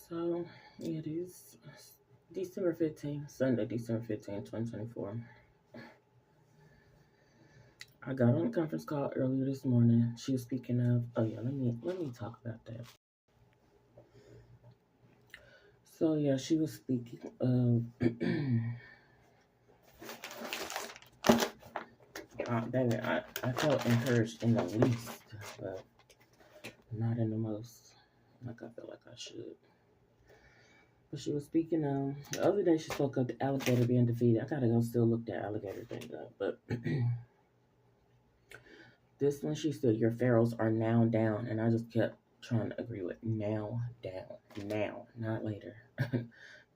So it is December 15th, Sunday, December 15th, 2024. I got on a conference call earlier this morning. She was speaking of, oh yeah, let me talk about that. So yeah, she was speaking of baby, I felt encouraged in the least, but not in the most like I feel like I should. But she was speaking the other day she spoke of the alligator being defeated. I gotta go still look that alligator thing up, but this one, she said, your pharaohs are now down. And I just kept trying to agree with now down. Now, not later.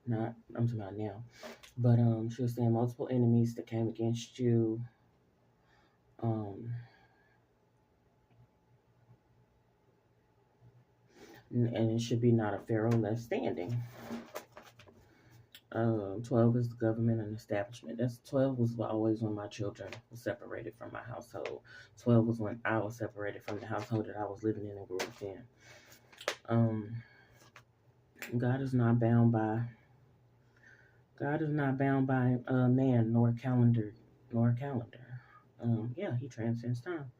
Not, I'm talking about now. But she was saying multiple enemies that came against you. Um, and it should be not a pharaoh left standing. 12 is the government and establishment. That's 12 was always when my children were separated from my household. 12 was when I was separated from the household that I was living in and grew up in. God is not bound by man nor calendar. Yeah, he transcends time.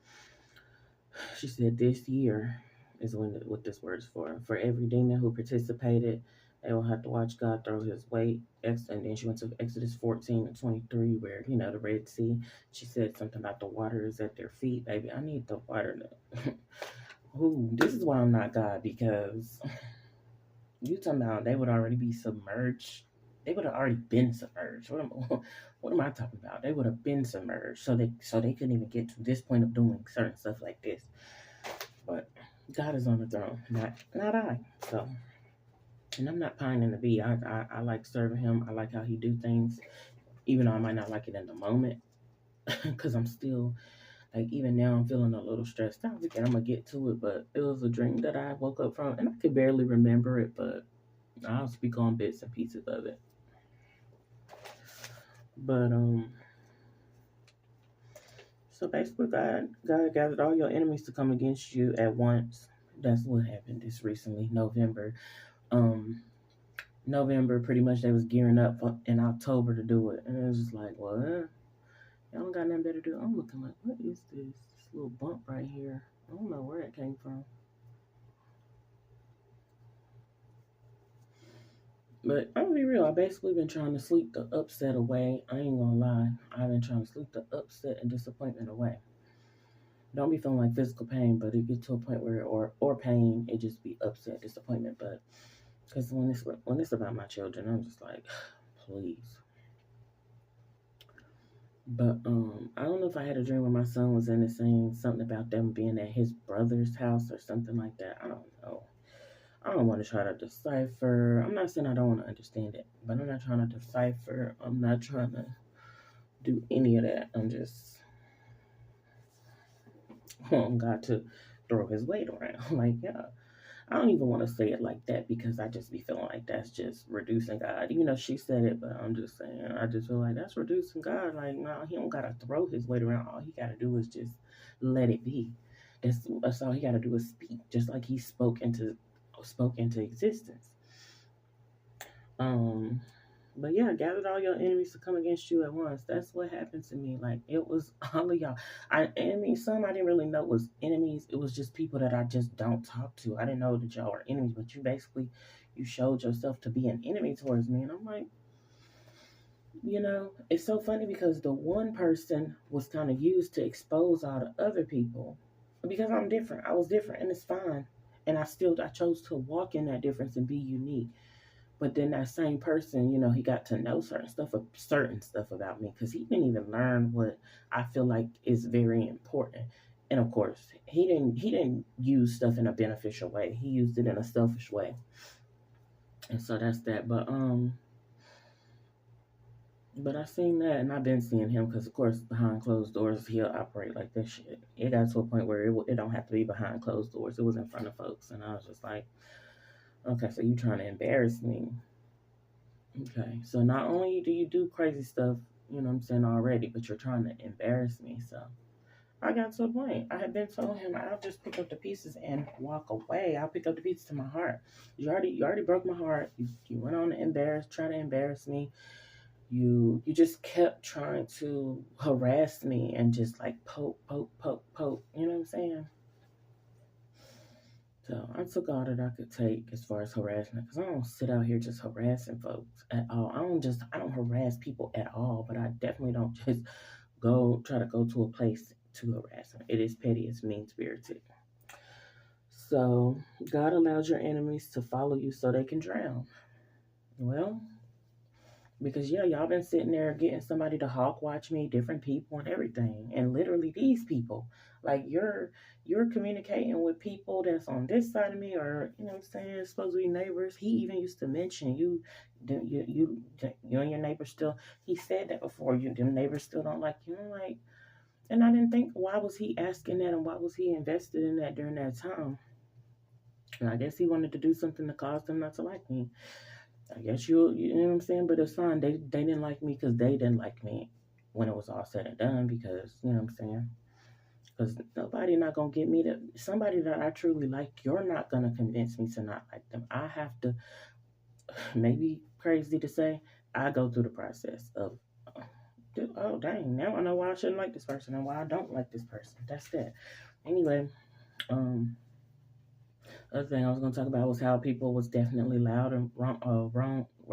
She said this year is what this word is for. For every demon who participated, they will have to watch God throw his weight. And then she went to Exodus 14 and 23, where, the Red Sea. She said something about the water is at their feet. Baby, I need the water to. Ooh, this is why I'm not God, because you talking about they would already be submerged. They would have already been submerged. What am I talking about? They would have been submerged, so they couldn't even get to this point of doing certain stuff like this. But God is on the throne, not I. So, and I'm not pining to be. I like serving Him. I like how He do things, even though I might not like it in the moment, because I'm still like, even now I'm feeling a little stressed out. And I'm gonna get to it, but it was a dream that I woke up from, and I could barely remember it, but I'll speak on bits and pieces of it. But so basically, God gathered all your enemies to come against you at once. That's what happened this recently, November. Um, November, pretty much they was gearing up in October to do it, and it was just like, what? Y'all don't got nothing better to do. I'm looking like, what is this? This little bump right here. I don't know where it came from. But I'm gonna be real. I basically been trying to sleep the upset away. I ain't gonna lie. I've been trying to sleep the upset and disappointment away. Don't be feeling like physical pain, but it get to a point where or pain, it just be upset, disappointment. But because when it's about my children, I'm just like, please. But I don't know if I had a dream where my son was in it saying something about them being at his brother's house or something like that. I don't know. I don't want to try to decipher. I'm not saying I don't want to understand it, but I'm not trying to decipher. I'm not trying to do any of that. I'm just want God to throw his weight around. Like, yeah. I don't even want to say it like that because I just be feeling like that's just reducing God. She said it, but I'm just saying, I just feel like that's reducing God. Like, no, he don't got to throw his weight around. All he got to do is just let it be. That's all he got to do is speak, just like he spoke into existence. Um, but yeah, gathered all your enemies to come against you at once. That's what happened to me. Like, it was all of y'all. Some I didn't really know was enemies. It was just people that I just don't talk to. I didn't know that y'all were enemies, but you showed yourself to be an enemy towards me. And I'm like, it's so funny because the one person was kind of used to expose all the other people because I'm different. I was different, and it's fine. And I chose to walk in that difference and be unique. But then that same person, he got to know certain stuff about me because he didn't even learn what I feel like is very important. And of course, he didn't use stuff in a beneficial way. He used it in a selfish way. And so that's that. But I seen that, and I've been seeing him because, of course, behind closed doors, he'll operate like this shit. It got to a point where it don't have to be behind closed doors. It was in front of folks, and I was just like, okay, so you trying to embarrass me? Okay, so not only do you do crazy stuff, you know what I'm saying, already, but you're trying to embarrass me. So I got to the point. I had been telling him I'll just pick up the pieces and walk away. I'll pick up the pieces to my heart. You already broke my heart. You went on to try to embarrass me. You just kept trying to harass me and just like poke, poke, poke, poke. You know what I'm saying? So I took all that I could take as far as harassment, because I don't sit out here just harassing folks at all. I don't harass people at all, but I definitely don't just try to go to a place to harass them. It is petty, it's mean spirited. So God allows your enemies to follow you so they can drown. Well, because yeah, y'all been sitting there getting somebody to hawk watch me, different people and everything. And literally these people. Like you're communicating with people that's on this side of me, or you know what I'm saying, supposed to be neighbors. He even used to mention you and your neighbors still, he said that before, you them neighbors still don't like you. I'm like, and I didn't think, why was he asking that and why was he invested in that during that time? And I guess he wanted to do something to cause them not to like me. I guess you know what I'm saying? But it's fine. They didn't like me because they didn't like me when it was all said and done, because, you know what I'm saying? Because nobody not going to get me to, somebody that I truly like, you're not going to convince me to not like them. I have to, maybe crazy to say, I go through the process of, oh, dang, now I know why I shouldn't like this person and why I don't like this person. That's that. Anyway, other thing I was going to talk about was how people was definitely loud and were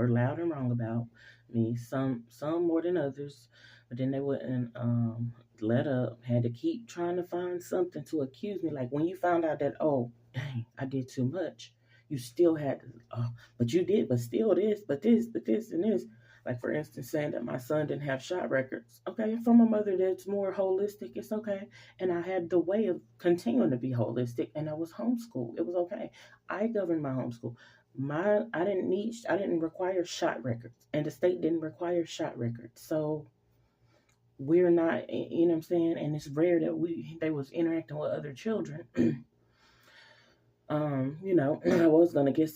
loud and wrong about me. Some more than others, but then they wouldn't let up. Had to keep trying to find something to accuse me. Like when you found out that, oh, dang, I did too much, you still had to, but you did, but still this, and this. Like, for instance, saying that my son didn't have shot records. Okay, from a mother that's more holistic, it's okay. And I had the way of continuing to be holistic, and I was homeschooled. It was okay. I governed my homeschool. I didn't require shot records, and the state didn't require shot records. So we're not, you know what I'm saying? And it's rare that they was interacting with other children. You know, I was gonna get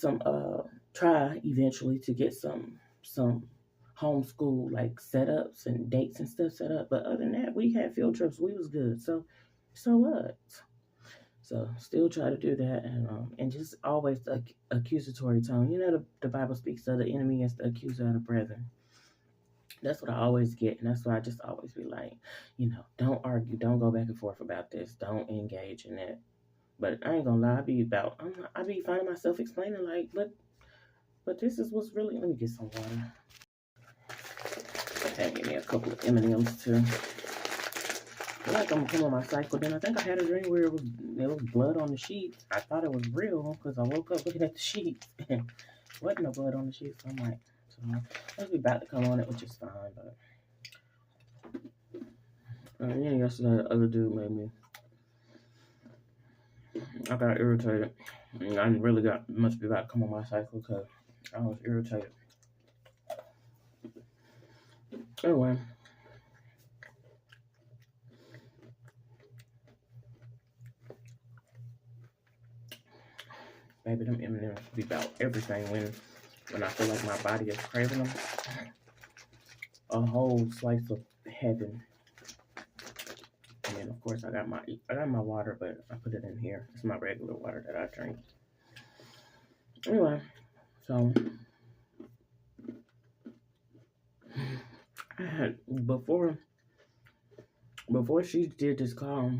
try eventually to get some homeschool like setups and dates and stuff set up. But other than that, we had field trips. We was good. So what? So still try to do that, and just always the accusatory tone. You know, the Bible speaks of the enemy as the accuser of the brethren. That's what I always get, and that's why I just always be like, you know, don't argue, don't go back and forth about this, don't engage in it. But I ain't gonna lie, I be finding myself explaining like, but this is what's really. Let me get some water. And give me a couple of M&Ms too. I feel like I'm gonna come on my cycle. Then I think I had a dream where it was blood on the sheets. I thought it was real because I woke up looking at the sheets and wasn't no blood on the sheets. So I'm like, so I was about to come on it, which is fine. But yeah, yesterday the other dude I got irritated. I really must be about to come on my cycle because I was irritated. Anyway. Baby, them M&Ms be about everything when I feel like my body is craving them. A whole slice of heaven. And then of course I got my water, but I put it in here. It's my regular water that I drink. Anyway, so I had before she did this call,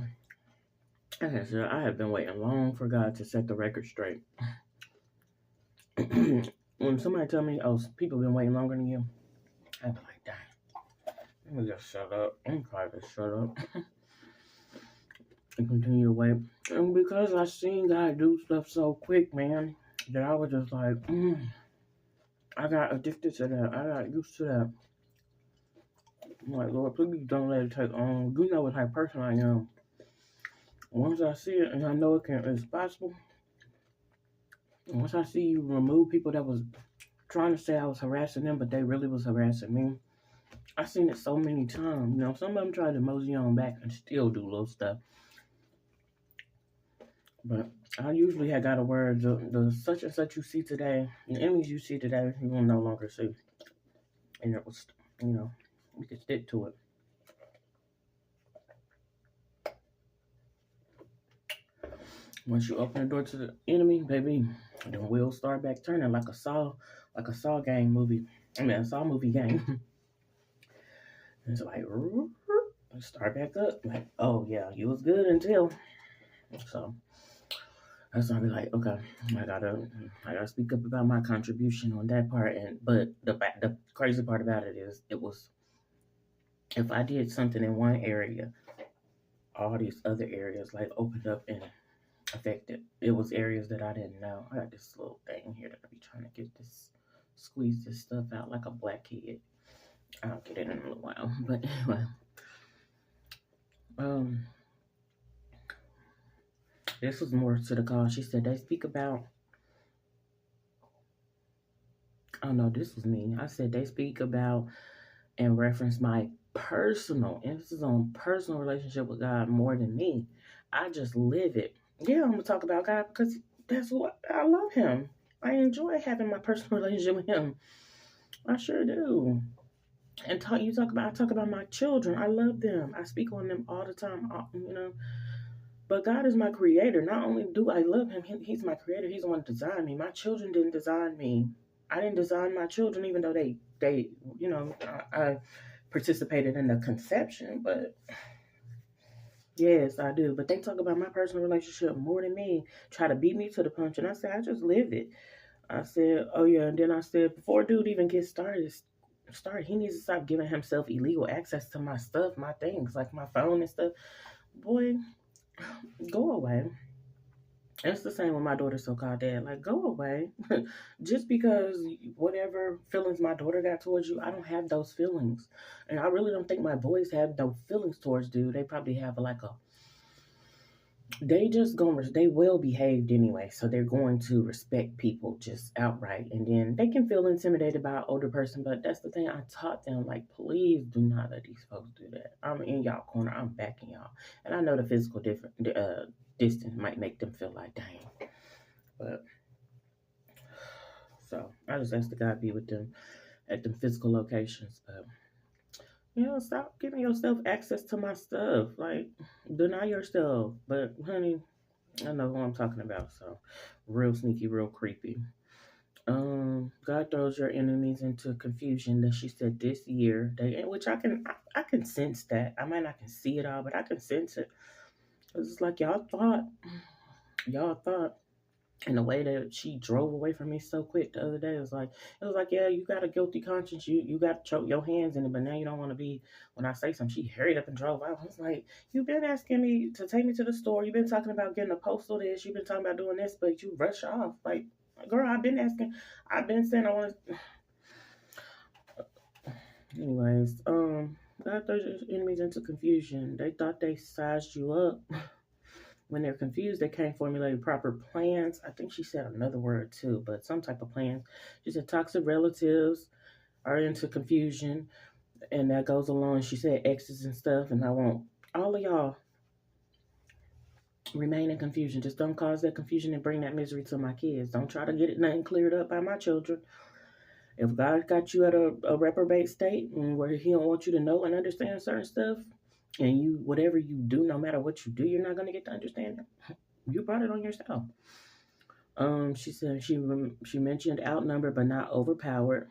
I had been waiting long for God to set the record straight. When somebody tell me, oh, people been waiting longer than you, I'd be like, dang, let me just shut up. I'm trying to shut up and continue to wait. And because I seen God do stuff so quick, man, that I was just like, I got addicted to that. I got used to that. I'm like, Lord, please don't let it take on. You know what type of person I am. Once I see it and I know it's possible, once I see you remove people that was trying to say I was harassing them, but they really was harassing me, I've seen it so many times. You know, some of them try to mosey on back and still do little stuff. But I usually have got a word, the such and such you see today, the enemies you see today, you will no longer see. And it was, you know, we can stick to it. Once you open the door to the enemy, baby, the wheels start back turning like a Saw game movie. I mean, a Saw movie game. It's like start back up. Like, oh yeah, you was good until. So that's why I be like, okay, I gotta I gotta speak up about my contribution on that part. And but the crazy part about it is it was if I did something in one area, all these other areas like opened up and affected. It was areas that I didn't know. I got this little thing here that I be trying to get this squeeze this stuff out like a black kid. I'll get it in a little while. But anyway, um, this was more to the call. She said they speak about. Oh no, this was me. I said they speak about and reference my personal emphasis on personal relationship with God more than me. I just live it. Yeah, I'm gonna talk about God because that's what I love Him. I enjoy having my personal relationship with Him. I sure do. And I talk about my children. I love them. I speak on them all the time. But God is my creator. Not only do I love Him, He's my creator. He's the one that designed me. My children didn't design me. I didn't design my children, even though they I participated in the conception. But yes, I do. But they talk about my personal relationship more than me. Try to beat me to the punch, and I said I just live it. I said, oh yeah, and then I said before dude even gets started, he needs to stop giving himself illegal access to my stuff, my things, like my phone and stuff. Boy, go away. It's the same with my daughter's so-called dad. Like, go away. Just because whatever feelings my daughter got towards you, I don't have those feelings. And I really don't think my boys have no feelings towards dude. They probably have they well behaved anyway, so they're going to respect people just outright, and then they can feel intimidated by an older person. But that's the thing I taught them, like, please do not let these folks do that. I'm in y'all corner, I'm backing y'all, and I know the physical distance might make them feel like dang, but so I just ask the God be with them at them physical locations. But stop giving yourself access to my stuff, like, deny yourself. But honey, I know who I'm talking about. So, real sneaky, real creepy. God throws your enemies into confusion. That she said this year, which I can sense that. I might not can see it all, but I can sense it. It's like y'all thought, and the way that she drove away from me so quick the other day, it was like, yeah, you got a guilty conscience. You got to choke your hands in it, but now you don't want to be. When I say something, she hurried up and drove out. I was like, you've been asking me to take me to the store. You've been talking about getting a postal this. You've been talking about doing this, but you rush off. Like, girl, I've been asking. I've been saying I want to. Anyways, God throws your enemies into confusion. They thought they sized you up. When they're confused, they can't formulate proper plans. I think she said another word too, but some type of plans. She said toxic relatives are into confusion, and that goes along. She said exes and stuff, and I want all of y'all remain in confusion. Just don't cause that confusion and bring that misery to my kids. Don't try to get it nothing cleared up by my children. If God got you at a reprobate state and where He don't want you to know and understand certain stuff, and you whatever you do, no matter what you do, you're not gonna get to understand it. You brought it on yourself. She said she mentioned outnumbered but not overpowered.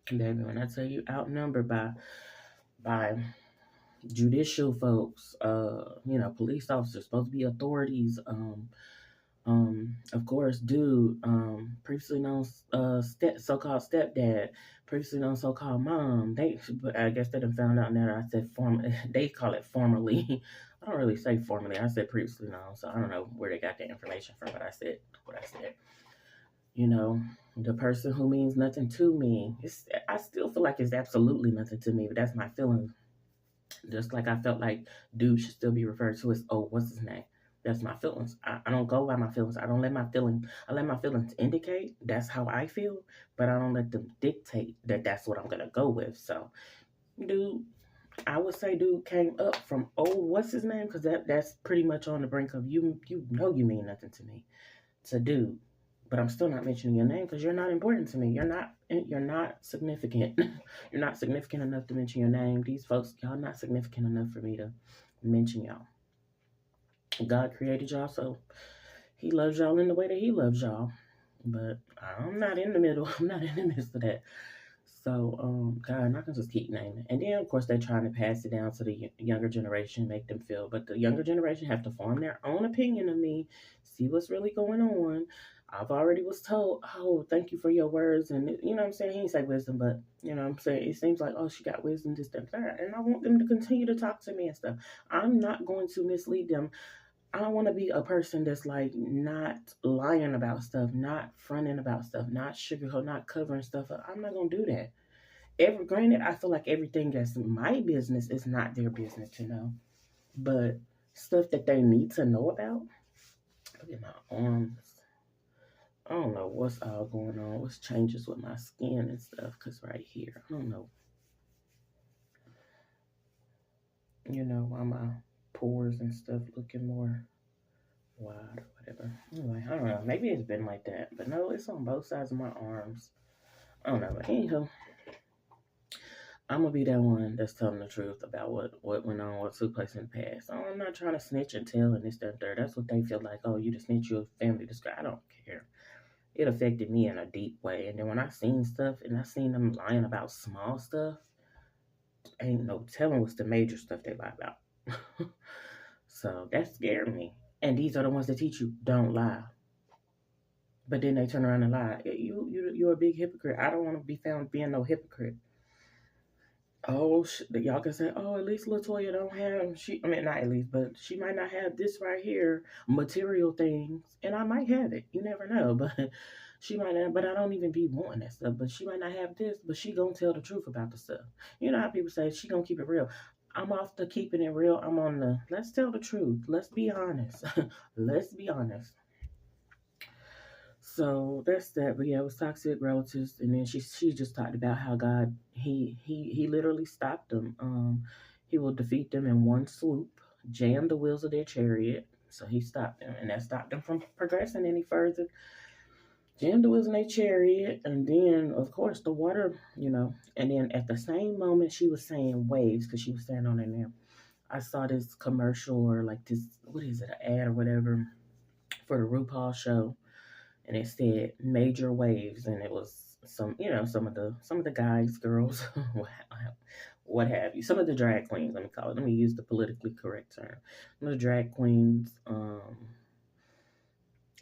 Baby, when I tell you outnumbered by judicial folks, police officers supposed to be authorities. Of course, dude, previously known so-called stepdad, previously known so-called mom. But I guess they done found out now that I said they call it formerly. I don't really say formerly. I said previously known, so I don't know where they got the information from. But I said what I said. The person who means nothing to me. I still feel like it's absolutely nothing to me, but that's my feeling. Just like I felt like dude should still be referred to as, oh, what's his name? That's my feelings. I don't go by my feelings. I let my feelings indicate that's how I feel, but I don't let them dictate that that's what I'm gonna go with. So, dude, I would say dude came up from, oh, what's his name? Because that's pretty much on the brink of you you mean nothing to me. To dude. But I'm still not mentioning your name because you're not important to me. You're not significant. You're not significant enough to mention your name. These folks, y'all not significant enough for me to mention y'all. God created y'all, so He loves y'all in the way that he loves y'all. But I'm not in the middle. I'm not in the midst of that. So, God, I can just keep naming. And then, of course, they're trying to pass it down to the younger generation, make them feel. But the younger generation have to form their own opinion of me, see what's really going on. I've already was told, oh, thank you for your words. And, you know what I'm saying? He ain't say wisdom, but, you know what I'm saying? It seems like, oh, she got wisdom, this, that, that. And I want them to continue to talk to me and stuff. I'm not going to mislead them. I don't want to be a person that's like not lying about stuff, not fronting about stuff, not sugarcoat, not covering stuff up. I'm not gonna do that. Granted, I feel like everything that's my business is not their business to know, but stuff that they need to know about. Look at my arms. I don't know what's all going on. What's changes with my skin and stuff? Cause right here, I don't know. You know why my pores and stuff looking more wide or whatever. Anyway, I don't know. Maybe it's been like that, but no, it's on both sides of my arms. I don't know. But anyhow, I'm gonna be that one that's telling the truth about what went on, what took place in the past. So I'm not trying to snitch and tell and this, that, and third. That's what they feel like. Oh, you just snitch your family disgrace. I don't care. It affected me in a deep way. And then when I seen stuff and I seen them lying about small stuff, ain't no telling what's the major stuff they lie about. So that scared me. And these are the ones that teach you don't lie. But then they turn around and lie. You're a big hypocrite. I don't want to be found being no hypocrite. Oh, y'all can say, oh, at least Latoya don't have I mean, not at least, but she might not have this right here, material things, and I might have it. You never know, but she might not. But I don't even be wanting that stuff. But she might not have this, but she gonna tell the truth about the stuff. You know how people say she gonna keep it real. I'm off the keeping it real. I'm on the let's tell the truth. Let's be honest. Let's be honest. So that's that. But yeah, it was toxic relatives, and then she just talked about how God he literally stopped them. He will defeat them in one swoop, jam the wheels of their chariot. So he stopped them, and that stopped them from progressing any further. Jammed the wheels in their chariot, and then of course the water, And then at the same moment she was saying waves because she was standing on it there. I saw this commercial or like this, what is it, an ad or whatever for the RuPaul show, and it said major waves, and it was some of the guys, girls, what have you, some of the drag queens, let me call it, let me use the politically correct term, some of the drag queens,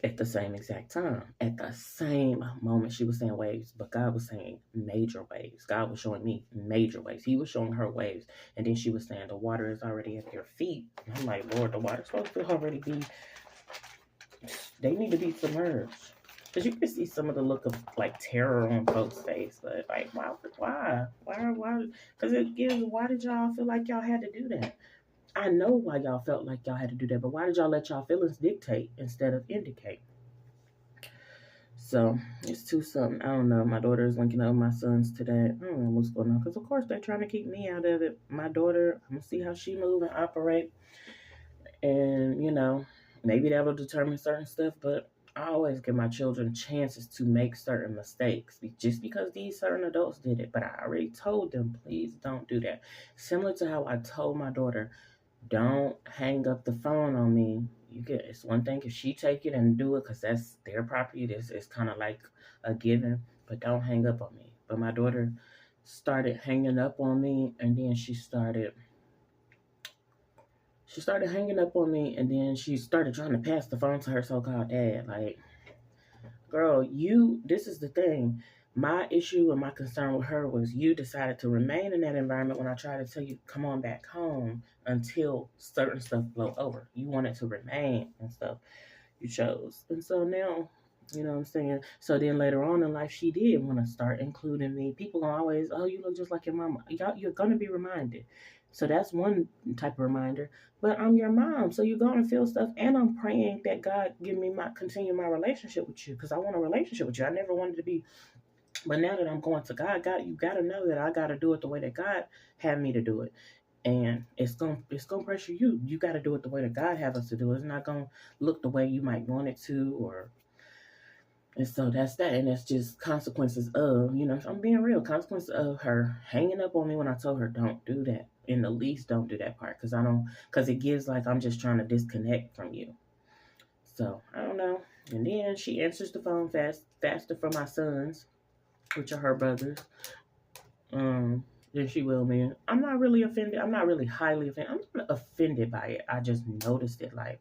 at the same exact time, at the same moment she was saying waves, but God was saying major waves. God was showing me major waves. He was showing her waves, and then she was saying the water is already at their feet. And I'm like, Lord, the water's supposed to already be, they need to be submerged. Because you can see some of the look of like terror on folks' face, but like, why? Because it gives. Why did y'all feel like y'all had to do that? I know why y'all felt like y'all had to do that, but why did y'all let y'all feelings dictate instead of indicate? So it's too something. I don't know. My daughter is linking up with my sons today. I don't know what's going on because of course they're trying to keep me out of it. My daughter, I'm gonna see how she move and operate, and maybe that will determine certain stuff, but I always give my children chances to make certain mistakes just because these certain adults did it. But I already told them, please don't do that. Similar to how I told my daughter, don't hang up the phone on me. It's one thing if she take it and do it because that's their property. This is kind of like a given, but don't hang up on me. But my daughter started hanging up on me, and then she started hanging up on me, and then she started trying to pass the phone to her so-called dad. Like, girl, this is the thing. My issue and my concern with her was you decided to remain in that environment when I tried to tell you, come on back home until certain stuff blow over. You wanted to remain and stuff. You chose. And so now, you know what I'm saying? So then later on in life, she did want to start including me. People are always, oh, you look just like your mama. You're going to be reminded. So that's one type of reminder. But I'm your mom, so you're going to feel stuff. And I'm praying that God continue my relationship with you because I want a relationship with you. I never wanted to be. But now that I'm going to God, you got to know that I got to do it the way that God had me to do it. And it's gonna pressure you. You got to do it the way that God has us to do it. It's not gonna look the way you might want it to, and so that's that. And that's just consequences of, I'm being real, consequences of her hanging up on me when I told her don't do that. In the least, don't do that part because it gives like I'm just trying to disconnect from you. So I don't know. And then she answers the phone faster for my sons, which are her brothers. Than she will me. I'm not really offended. I'm not really highly offended. I'm not offended by it. I just noticed it. Like,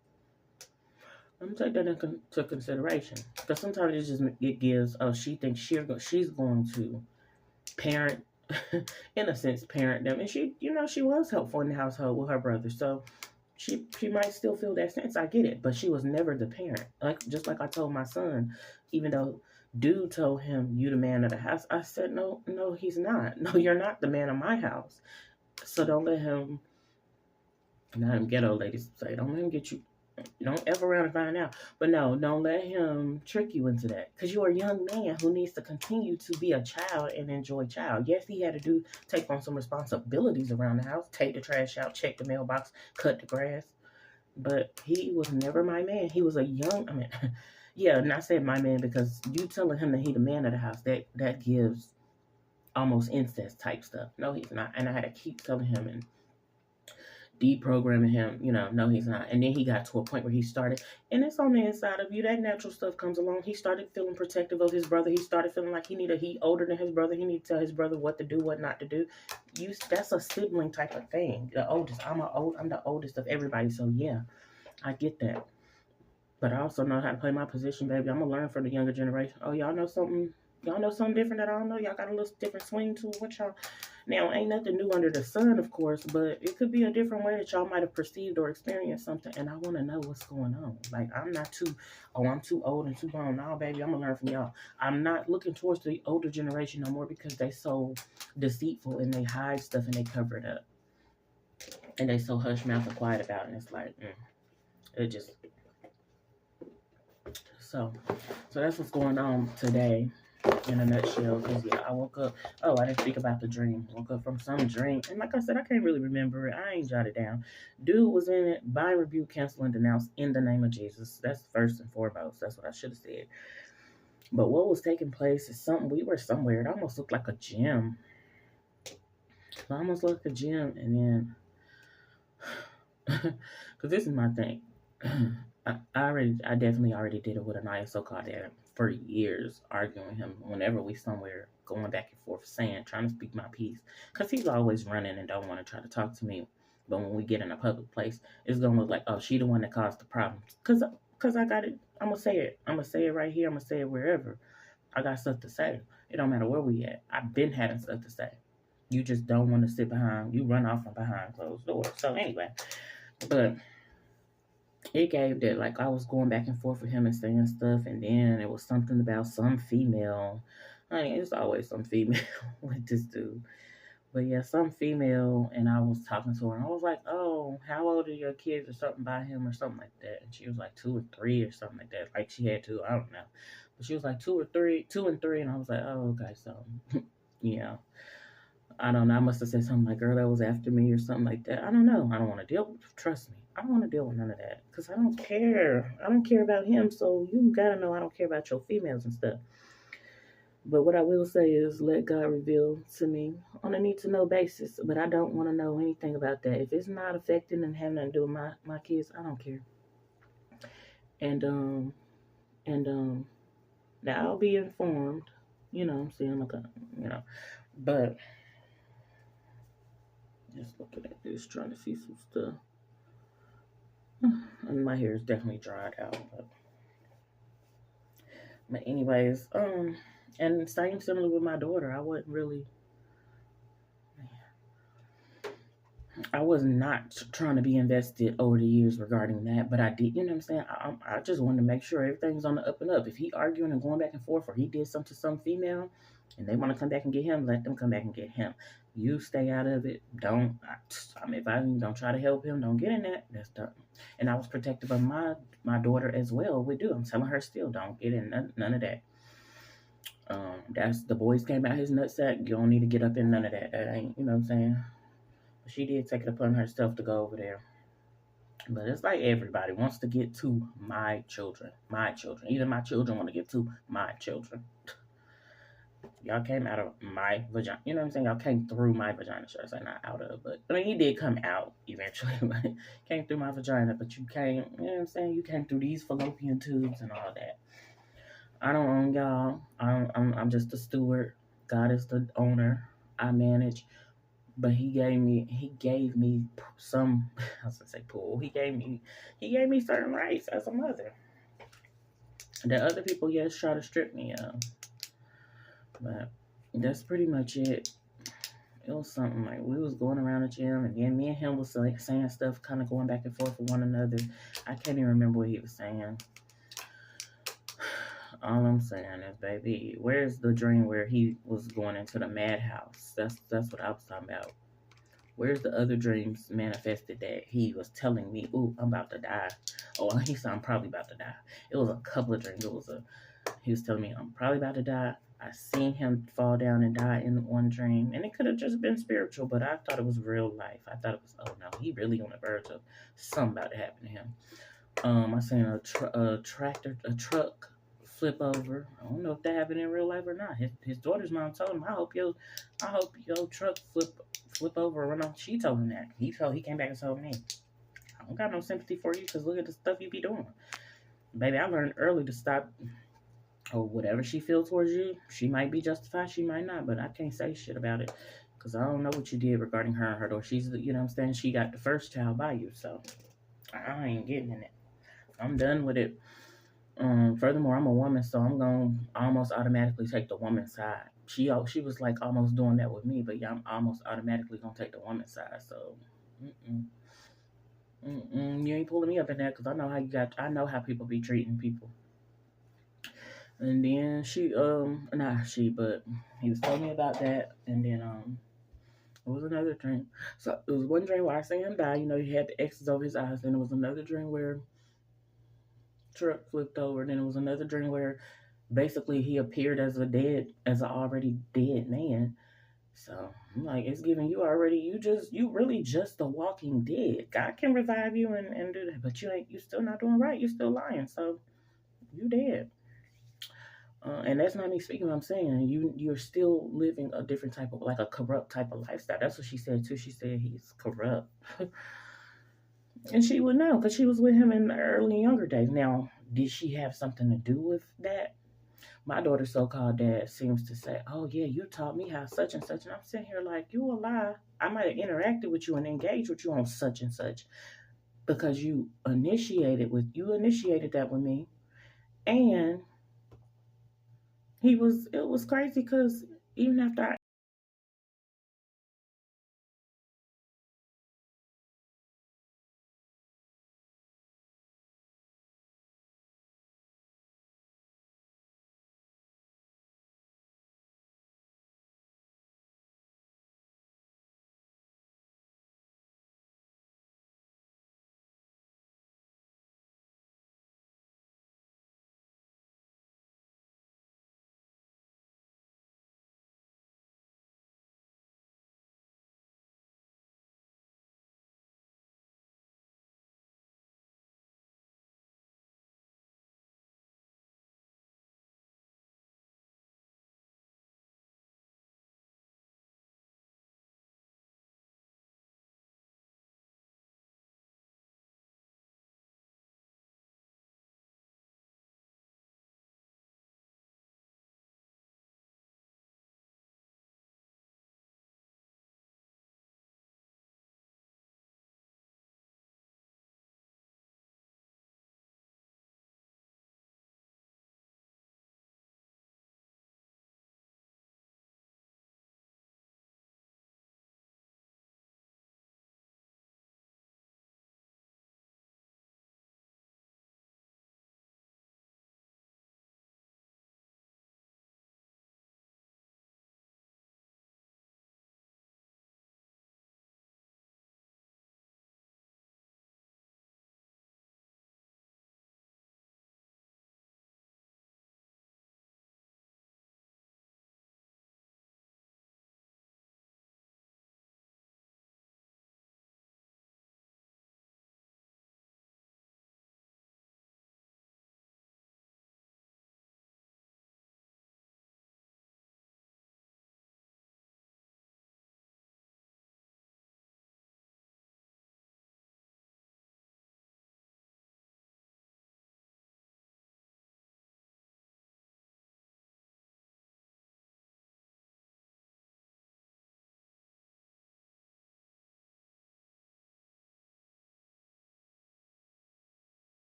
I'm gonna take that into consideration because sometimes it gives. Oh, she thinks she's going to parent, in a sense, parent them, and she was helpful in the household with her brother, so she might still feel that sense. I get it, but she was never the parent. Just like I told my son, even though dude told him, "You the man of the house," I said, "No, no, he's not. No, you're not the man of my house." So don't let him. Now them ghetto ladies say, don't let him get you. Don't ever around and find out. But no, don't let him trick you into that. Because you're a young man who needs to continue to be a child and enjoy child. Yes, he had to take on some responsibilities around the house. Take the trash out, check the mailbox, cut the grass. But he was never my man. He was yeah, not saying my man because you telling him that he the man of the house, that gives almost incest type stuff. No, he's not. And I had to keep telling him and deprogramming him, no, he's not. And then he got to a point where he started, and it's on the inside of you, that natural stuff comes along. He started feeling protective of his brother. He started feeling like he older than his brother. He need to tell his brother what to do, what not to do. That's a sibling type of thing. The oldest. I'm the oldest of everybody, so yeah, I get that. But I also know how to play my position, baby. I'm gonna learn from the younger generation. Oh, y'all know something? Y'all know something different that I don't know? Y'all got a little different swing to it? What y'all... Now, ain't nothing new under the sun, of course, but it could be a different way that y'all might have perceived or experienced something, and I want to know what's going on. Like, I'm too old and too grown. Now, baby, I'm going to learn from y'all. I'm not looking towards the older generation no more because they so deceitful and they hide stuff and they cover it up. And they so hush mouth and quiet about it, and it's like, it just... So that's what's going on today. In a nutshell, because yeah, I woke up. Oh, I didn't speak about the dream. Woke up from some dream, and like I said, I can't really remember it. I ain't jotted down. Dude was in it. Bind, rebuke, cancel, and denounce in the name of Jesus. That's first and foremost. That's what I should have said. But what was taking place is something. We were somewhere. It almost looked like a gym. It almost looked like a gym, and then because this is my thing. I definitely already did it with an ISO called that for years, arguing with him whenever we somewhere, going back and forth, trying to speak my piece. Because he's always running and don't want to try to talk to me. But when we get in a public place, it's going to look like, oh, she the one that caused the problem. Because I got it. I'm going to say it. I'm going to say it right here. I'm going to say it wherever. I got stuff to say. It don't matter where we at. I've been having stuff to say. You just don't want to sit behind. You run off from behind closed doors. So anyway, but... it gave that, like, I was going back and forth with him and saying stuff, and then it was something about some female. I mean, it's always some female with this dude. But yeah, some female, and I was talking to her, and I was like, oh, how old are your kids or something by him or something like that? And she was like 2 or 3 or something like that. Like she had to, I don't know. But she was like 2 and 3, and I was like, oh, okay, so, yeah. I don't know. I must have said something like, girl, that was after me or something like that. I don't know. I don't want to deal with, trust me. I don't want to deal with none of that because I don't care. I don't care about him. So you got to know I don't care about your females and stuff. But what I will say is let God reveal to me on a need-to-know basis. But I don't want to know anything about that. If it's not affecting and having nothing to do with my kids, I don't care. And now I'll be informed. You know what I'm saying? Like, but... just looking at this, trying to see some stuff. And my hair is definitely dried out. But anyways, and same similar with my daughter. I was not trying to be invested over the years regarding that, but I did, you know what I'm saying? I just wanted to make sure everything's on the up and up. If he arguing and going back and forth, or he did something to some female, and they want to come back and get him, let them come back and get him. You stay out of it. If I don't try to help him, don't get in that. That's done. And I was protective of my daughter as well. I'm telling her still, don't get in none of that. That's the boys came out his nutsack. You don't need to get up in none of that. That ain't, you know what I'm saying? She did take it upon herself to go over there. But it's like everybody wants to get to my children. My children. Either my children want to get to my children. Y'all came out of my vagina. You know what I'm saying? Y'all came through my vagina. Should I say not out of? But I mean, he did come out eventually. But came through my vagina. But you came. You know what I'm saying? You came through these fallopian tubes and all that. I don't own y'all. I'm just a steward. God is the owner. I manage. But he gave me some. I was gonna say pool. He gave me certain rights as a mother that other people yes try to strip me of. But that's pretty much it. It was something like we was going around the gym, and then me and him was like saying stuff, kind of going back and forth with one another. I can't even remember what he was saying. All I'm saying is, baby, where's the dream where he was going into the madhouse? That's what I was talking about. Where's the other dreams manifested that he was telling me, "Ooh, I'm about to die." Oh, he said I'm probably about to die. It was a couple of dreams. He was telling me I'm probably about to die. I seen him fall down and die in one dream, and it could have just been spiritual, but I thought it was real life. I thought it was, oh no, he really on the verge of something about to happen to him. I seen a truck flip over. I don't know if that happened in real life or not. His daughter's mom told him, I hope your truck flip over or run off. She told him that. He came back and told me, I don't got no sympathy for you because look at the stuff you be doing. Baby, I learned early to stop, or whatever she feels towards you. She might be justified, she might not, but I can't say shit about it because I don't know what you did regarding her and her daughter. She's, you know what I'm saying? She got the first child by you, so I ain't getting in it. I'm done with it. Furthermore, I'm a woman, so I'm gonna almost automatically take the woman's side. She was like almost doing that with me, but yeah, I'm almost automatically gonna take the woman's side. So, mm-mm, you ain't pulling me up in that because I know how you got. I know how people be treating people. And then not she, but he was telling me about that, and then it was another dream. So it was one dream where I seen him die. You know, he had the X's over his eyes. Then it was another dream where truck flipped over. Then it was another dream where basically he appeared as an already dead man. So I'm like, it's giving you really just a walking dead. God can revive you and do that, but you still not doing right. You still lying. So you dead. And that's not me speaking. I'm saying you're still living a different type of, like, a corrupt type of lifestyle. That's what she said too. She said he's corrupt, and she would know because she was with him in the early younger days. Now, did she have something to do with that? My daughter's so-called dad seems to say, "Oh yeah, you taught me how such and such," and I'm sitting here like, "You a lie. I might have interacted with you and engaged with you on such and such because you initiated that with me." And it was crazy because even after I